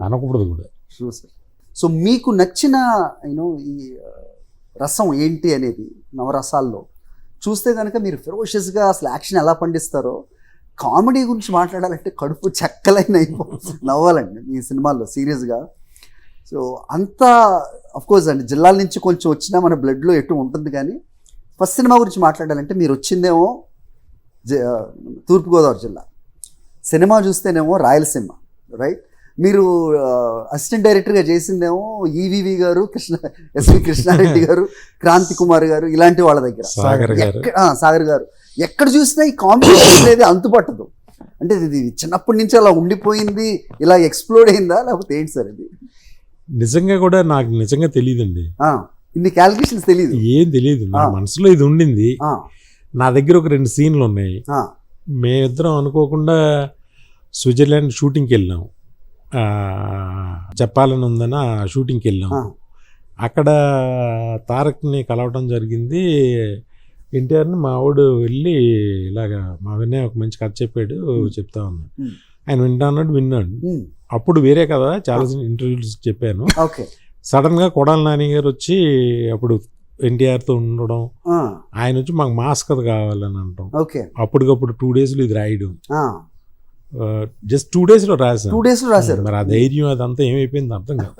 అనకూడదు కూడా. True sir. So మీకు నచ్చిన ఈ రసం ఏంటి అనేది నవరసాల్లో చూస్తే కనుక మీరు ఫెరోషియస్గా అసలు యాక్షన్ ఎలా పండిస్తారో, కామెడీ గురించి మాట్లాడాలంటే కడుపు చెక్కలైన నవ్వాలండి మీ సినిమాల్లో సీరియస్గా. సో అంతా అఫ్కోర్స్ అండి జిల్లాల నుంచి కొంచెం వచ్చినా మన బ్లడ్లో ఎటు ఉంటుంది. కానీ ఫస్ట్ సినిమా గురించి మాట్లాడాలంటే మీరు వచ్చిందేమో తూర్పుగోదావరి జిల్లా, సినిమా చూస్తేనేమో రాయలసీమ, రైట్? మీరు అసిస్టెంట్ డైరెక్టర్గా చేసిందేమో ఈవీవి గారు, ఎస్వి కృష్ణారెడ్డి గారు, క్రాంతి కుమార్ గారు, ఇలాంటి వాళ్ళ దగ్గర, సాగర్ గారు. ఎక్కడ చూసినా ఈ కాంబినేషన్ అనేది అంతుపట్టదు. అంటే ఇది చిన్నప్పటి నుంచి అలా ఉండిపోయింది, ఇలా ఎక్స్ప్లోడ్ అయిందా లేకపోతే ఏంటి సార్ ఇది? నిజంగా కూడా నాకు నిజంగా తెలియదండి, ఇన్ని క్యాలిక్యులేషన్స్ తెలియదు, ఏం తెలియదు. నా మనసులో ఇది ఉండింది. నా దగ్గర ఒక 2 సీన్లు ఉన్నాయి. మేమిద్దరం అనుకోకుండా స్విట్జర్లాండ్ షూటింగ్కి వెళ్ళాం, చెప్పాలని ఉందని షూటింగ్కి వెళ్ళాం. అక్కడ తారక్ని కలవటం జరిగింది. ఎన్టీఆర్ని మా వాడు వెళ్ళి ఇలాగా మా వినయ్ ఒక మంచి కథ చెప్పాడు, చెప్తా ఉన్నాడు. ఆయన విన్నాడు. అప్పుడు వేరే కదా చాలా ఇంటర్వ్యూస్ చెప్పాను. సడన్గా కొడాలి నాని గారు వచ్చి అప్పుడు ఎన్టీఆర్తో ఉండడం, ఆయన వచ్చి మాకు మాస్ కథ కావాలని అంటాం. అప్పటికప్పుడు 2 daysలో ఇది రాయడం, జస్ట్ 2 daysలో రాశాను. మరి ఆ ధైర్యం అదంతా ఏమైపోయింది అర్థం కాదు.